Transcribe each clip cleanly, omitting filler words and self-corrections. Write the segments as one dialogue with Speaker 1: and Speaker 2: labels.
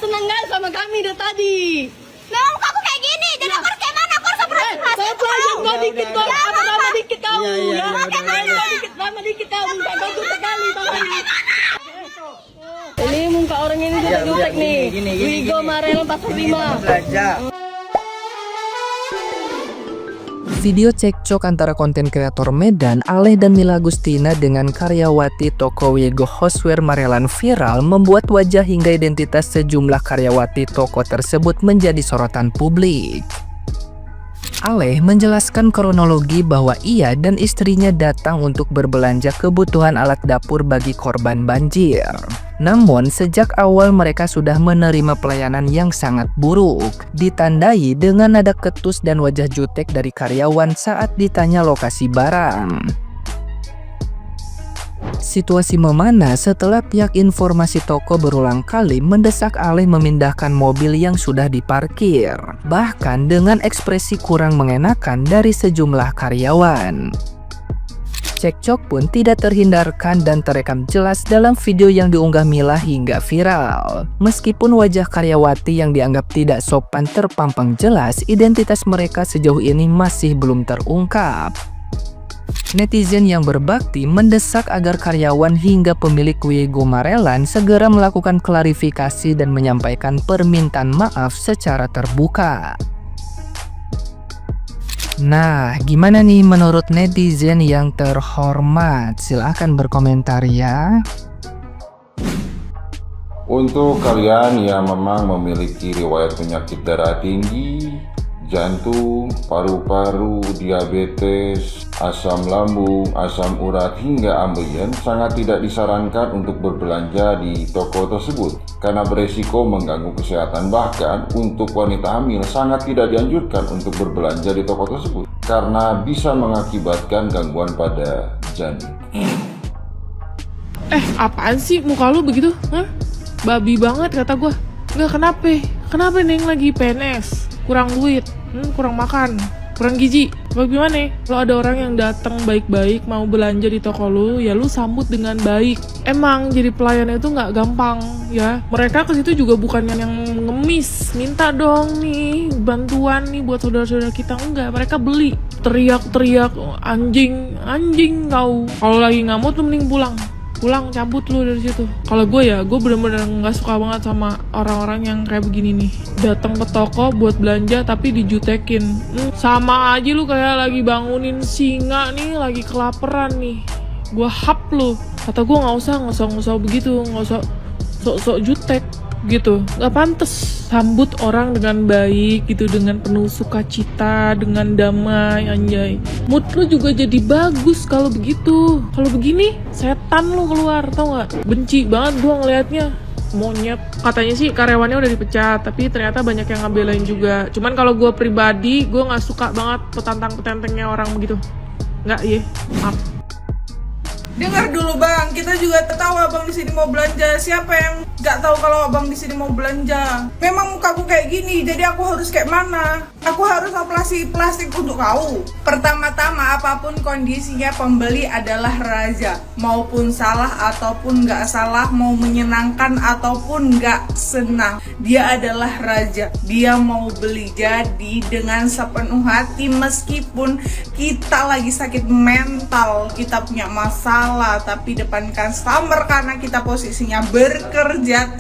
Speaker 1: senang nggak sama kami dari tadi?
Speaker 2: Memang muka aku kayak gini, jadi aku harus kayak mana? Aku harus operasi plastik.
Speaker 1: Tambah dikit kau, tambah dikit kau.
Speaker 3: Iya,
Speaker 1: Tambah dikit kau, muka kau jutek kali tambah. Ini muka orang ini jutek nih. Wigo Marel 45.
Speaker 3: Belajar.
Speaker 4: Video cekcok antara konten kreator Medan, Aleh dan Mila Agustina dengan karyawati toko Wigo Housewear Marelan viral membuat wajah hingga identitas sejumlah karyawati toko tersebut menjadi sorotan publik. Aleh menjelaskan kronologi bahwa ia dan istrinya datang untuk berbelanja kebutuhan alat dapur bagi korban banjir. Namun, sejak awal mereka sudah menerima pelayanan yang sangat buruk, ditandai dengan nada ketus dan wajah jutek dari karyawan saat ditanya lokasi barang. Situasi memanas setelah pihak informasi toko berulang kali mendesak Aleh memindahkan mobil yang sudah diparkir, bahkan dengan ekspresi kurang mengenakan dari sejumlah karyawan. Cekcok pun tidak terhindarkan dan terekam jelas dalam video yang diunggah Mila hingga viral. Meskipun wajah karyawati yang dianggap tidak sopan terpampang jelas, identitas mereka sejauh ini masih belum terungkap. Netizen yang berbakti mendesak agar karyawan hingga pemilik Wigo Marelan segera melakukan klarifikasi dan menyampaikan permintaan maaf secara terbuka. Nah, gimana nih menurut netizen yang terhormat? Silahkan berkomentar ya.
Speaker 5: Untuk kalian yang memang memiliki riwayat penyakit darah tinggi, jantung, paru-paru, diabetes, asam lambung, asam urat, hingga ambeien, sangat tidak disarankan untuk berbelanja di toko tersebut karena beresiko mengganggu kesehatan. Bahkan untuk wanita hamil sangat tidak dianjurkan untuk berbelanja di toko tersebut karena bisa mengakibatkan gangguan pada janin.
Speaker 6: Apaan sih muka lu begitu? Hah? Babi banget kata gua. Nggak, kenapa Neng lagi PNS? Kurang duit, kurang makan, kurang gizi. Bagaimana? Kalau ada orang yang datang baik-baik mau belanja di toko lu, ya lu sambut dengan baik. Emang jadi pelayan itu nggak gampang ya. Mereka ke situ juga bukan yang ngemis, minta dong nih bantuan nih buat saudara-saudara kita, enggak. Mereka beli, teriak-teriak, anjing kau. Kalau lagi ngamut lu mending pulang cabut lu dari situ. Kalau gue ya, gue bener-bener nggak suka banget sama orang-orang yang kayak begini nih, datang ke toko buat belanja tapi dijutekin. Sama aja lu kayak lagi bangunin singa nih, lagi kelaparan nih. Gue hap lu. Kata gue nggak usah begitu, nggak usah sok jutek gitu, nggak pantas. Sambut orang dengan baik gitu, dengan penuh sukacita, dengan damai, anjay. Mood lu juga jadi bagus kalau begitu. Kalau begini, setan lu keluar, tau nggak? Benci banget gua ngelihatnya. Monyet. Katanya sih karyawannya udah dipecat, tapi ternyata banyak yang ngebelain juga. Cuman kalau gua pribadi, gua nggak suka banget petantang-petentengnya orang begitu. Nggak, maaf.
Speaker 7: Dengar dulu bang, kita juga tahu abang di sini mau belanja. Siapa yang nggak tahu kalau abang di sini mau belanja? Memang mukaku kayak gini, jadi aku harus kayak mana? Aku harus operasi plastik untuk kau. Pertama-tama, apapun kondisinya, pembeli adalah raja. Maupun salah ataupun nggak salah, mau menyenangkan ataupun nggak senang, dia adalah raja. Dia mau beli, jadi dengan sepenuh hati. Meskipun kita lagi sakit mental, kita punya masalah, tapi depan customer karena kita posisinya bekerja,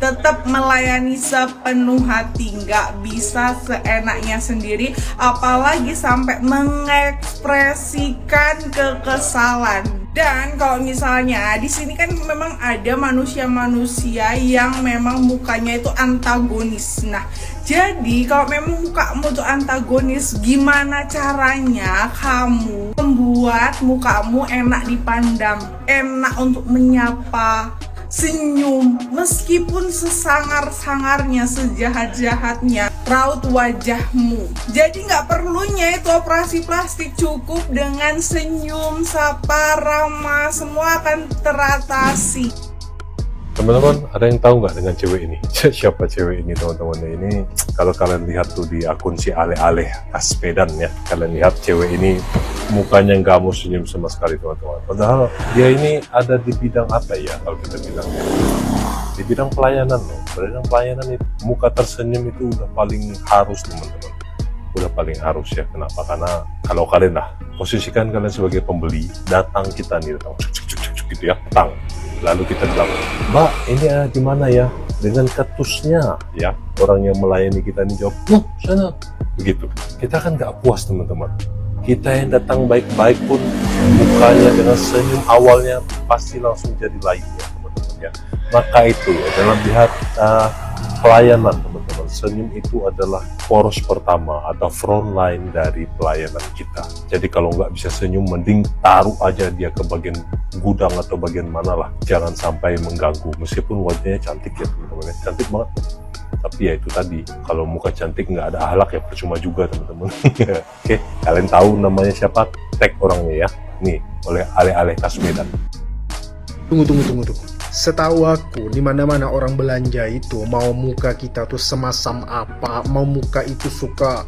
Speaker 7: tetap melayani sepenuh hati, nggak bisa seenaknya sendiri, apalagi sampai mengekspresikan kekesalan. Dan kalau misalnya di sini kan memang ada manusia-manusia yang memang mukanya itu antagonis. Nah, jadi kalau memang mukamu itu antagonis, gimana caranya kamu membuat mukamu enak dipandang, enak untuk menyapa, senyum, meskipun sesangar-sangarnya, sejahat-jahatnya raut wajahmu. Jadi nggak perlunya itu operasi plastik, cukup dengan senyum, sapa, ramah, semua akan teratasi.
Speaker 8: Teman-teman, ada yang tahu nggak dengan cewek ini? Siapa cewek ini, teman-teman? Ini kalau kalian lihat tuh di akun si Aleh Medan ya, kalian lihat cewek ini mukanya nggak mau senyum sama sekali, teman-teman. Padahal dia ini ada di bidang apa ya, kalau kita bilang ya? Di di bidang pelayanan loh. Bidang pelayanan itu muka tersenyum itu udah paling harus teman-teman, udah paling harus ya. Kenapa? Karena kalau kalian lah posisikan kalian sebagai pembeli, datang kita nih, datang gitu ya, datang, lalu kita bilang, Mbak ini gimana ya dengan ketusnya ya, orang yang melayani kita ini jawab, sana begitu, kita kan nggak puas teman-teman. Kita yang datang baik-baik pun mukanya dengan senyum awalnya pasti langsung jadi lainnya teman-teman ya. Maka itu ya, dalam lihat pelayanan teman-teman, senyum itu adalah poros pertama atau front line dari pelayanan kita. Jadi kalau nggak bisa senyum, mending taruh aja dia ke bagian gudang atau bagian mana lah, jangan sampai mengganggu. Meskipun wajahnya cantik ya teman-teman, cantik banget, tapi ya itu tadi, kalau muka cantik nggak ada akhlak ya percuma juga teman-teman. Oke, kalian tahu namanya siapa? Tag orangnya ya, nih oleh Ale-Ale khas Medan.
Speaker 3: Tunggu. Setahu aku, di mana-mana orang belanja itu mau muka kita tuh semasam apa, mau muka itu suka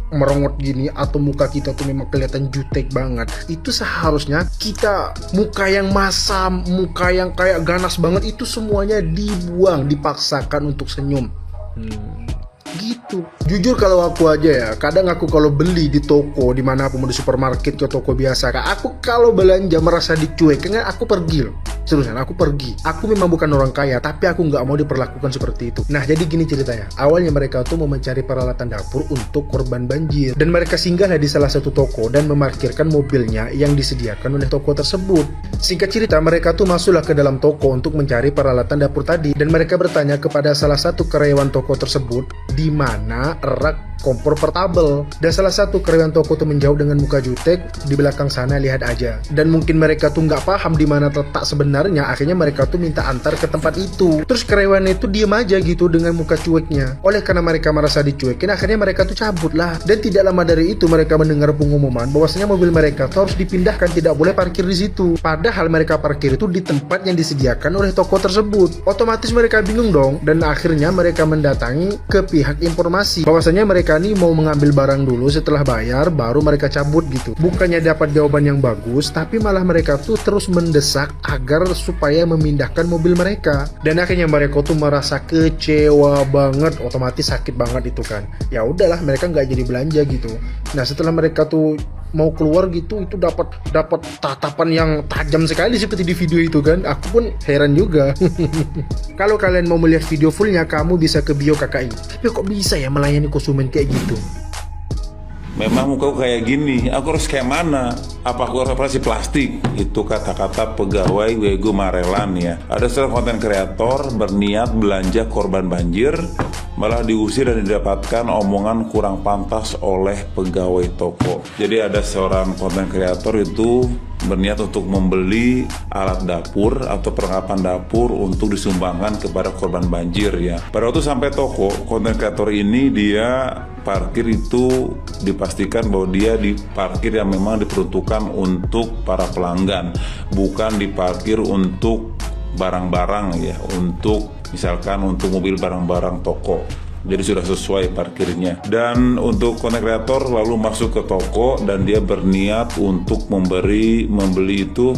Speaker 3: merongot gini atau muka kita tuh memang kelihatan jutek banget, itu seharusnya kita muka yang masam, muka yang kayak ganas banget itu semuanya dibuang, dipaksakan untuk senyum. Gitu. Jujur kalau aku aja ya, kadang aku kalau beli di toko dimanapun, mau di supermarket ke toko biasa, aku kalau belanja merasa dicuekin, aku pergi loh. Seriusan, aku pergi. Aku memang bukan orang kaya, tapi aku nggak mau diperlakukan seperti itu. Nah, jadi gini ceritanya. Awalnya mereka tuh mau mencari peralatan dapur untuk korban banjir, dan mereka singgahlah di salah satu toko dan memarkirkan mobilnya yang disediakan oleh toko tersebut. Singkat cerita, mereka tuh masuklah ke dalam toko untuk mencari peralatan dapur tadi, dan mereka bertanya kepada salah satu karyawan toko tersebut di mana rak kompor portabel. Dan salah satu karyawan toko tuh menjawab dengan muka jutek, di belakang sana lihat aja. Dan mungkin mereka tuh nggak paham di mana letak sebenarnya, akhirnya mereka tuh minta antar ke tempat itu. Terus karyawan itu diem aja gitu dengan muka cueknya. Oleh karena mereka merasa dicuekin, akhirnya mereka tuh cabut lah. Dan tidak lama dari itu mereka mendengar pengumuman bahwasanya mobil mereka tuh harus dipindahkan, tidak boleh parkir di situ. Padahal mereka parkir itu di tempat yang disediakan oleh toko tersebut. Otomatis mereka bingung dong, dan akhirnya mereka mendatangi ke pihak informasi bahwasanya mereka nih mau mengambil barang dulu, setelah bayar baru mereka cabut gitu. Bukannya dapat jawaban yang bagus, tapi malah mereka tuh terus mendesak agar supaya memindahkan mobil mereka. Dan akhirnya mereka tuh merasa kecewa banget, otomatis sakit banget itu kan. Ya udahlah, mereka nggak jadi belanja gitu. Nah, setelah mereka tuh mau keluar gitu, itu dapat tatapan yang tajam sekali seperti di video itu kan. Aku pun heran juga. Kalau kalian mau melihat video fullnya, kamu bisa ke bio KKI. Tapi kok bisa ya melayani konsumen kayak gitu?
Speaker 5: Memang muka kayak gini, aku harus kayak mana? Apa aku harus operasi plastik? Itu kata-kata pegawai Wego Marelan ya. Ada seorang konten kreator berniat belanja korban banjir, malah diusir dan didapatkan omongan kurang pantas oleh pegawai toko. Jadi ada seorang konten kreator itu berniat untuk membeli alat dapur atau perlengkapan dapur untuk disumbangkan kepada korban banjir ya. Pada waktu sampai toko, konten kreator ini dia parkir itu dipastikan bahwa dia di parkir yang memang diperuntukkan untuk para pelanggan, bukan diparkir untuk barang-barang ya, untuk misalkan untuk mobil barang-barang toko. Jadi sudah sesuai parkirnya. Dan untuk konten kreator lalu masuk ke toko dan dia berniat untuk membeli itu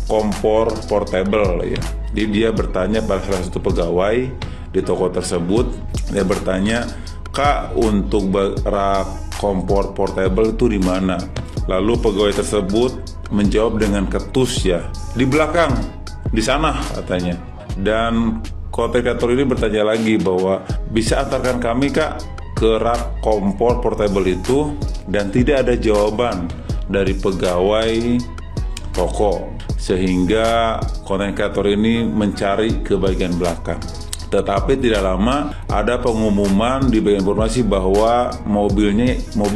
Speaker 5: kompor portable ya. Jadi dia bertanya pada salah satu pegawai di toko tersebut, dia bertanya, "Kak, untuk rak kompor portable itu di mana?" Lalu pegawai tersebut menjawab dengan ketus ya, "Di belakang, di sana," katanya. Dan konten kreator ini bertanya lagi bahwa bisa antarkan kami Kak ke rak kompor portable itu, dan tidak ada jawaban dari pegawai toko, sehingga konten kreator ini mencari ke bagian belakang. Tetapi tidak lama ada pengumuman di bagian informasi bahwa mobil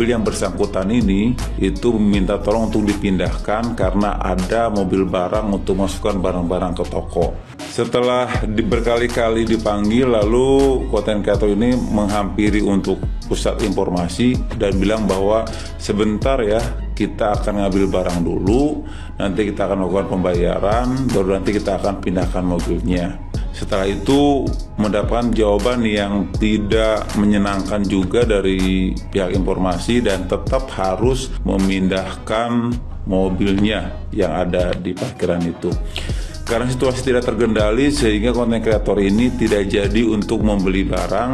Speaker 5: yang bersangkutan ini itu meminta tolong untuk dipindahkan karena ada mobil barang untuk masukkan barang-barang ke toko. Setelah berkali-kali dipanggil, lalu konten kreator ini menghampiri untuk pusat informasi dan bilang bahwa sebentar ya, kita akan ngambil barang dulu, nanti kita akan melakukan pembayaran, baru nanti kita akan pindahkan mobilnya. Setelah itu mendapatkan jawaban yang tidak menyenangkan juga dari pihak informasi dan tetap harus memindahkan mobilnya yang ada di parkiran itu. Karena situasi tidak terkendali sehingga konten kreator ini tidak jadi untuk membeli barang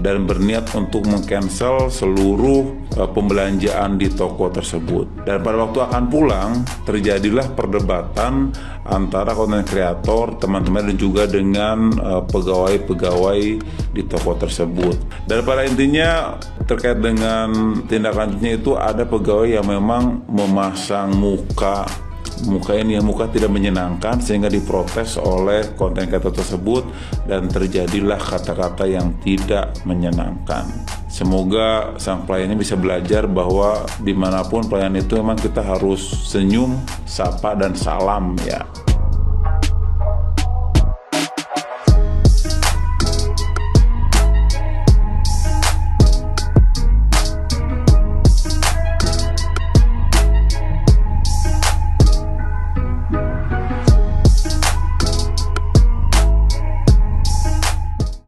Speaker 5: dan berniat untuk meng-cancel seluruh pembelanjaan di toko tersebut. Dan pada waktu akan pulang terjadilah perdebatan antara konten kreator, teman-teman, dan juga dengan pegawai-pegawai di toko tersebut. Dan pada intinya terkait dengan tindak lanjutnya itu ada pegawai yang memang memasang muka tidak menyenangkan sehingga diprotes oleh konten kreator tersebut dan terjadilah kata-kata yang tidak menyenangkan. Semoga sang pelayan ini bisa belajar bahwa dimanapun pelayan itu memang kita harus senyum, sapa, dan salam ya.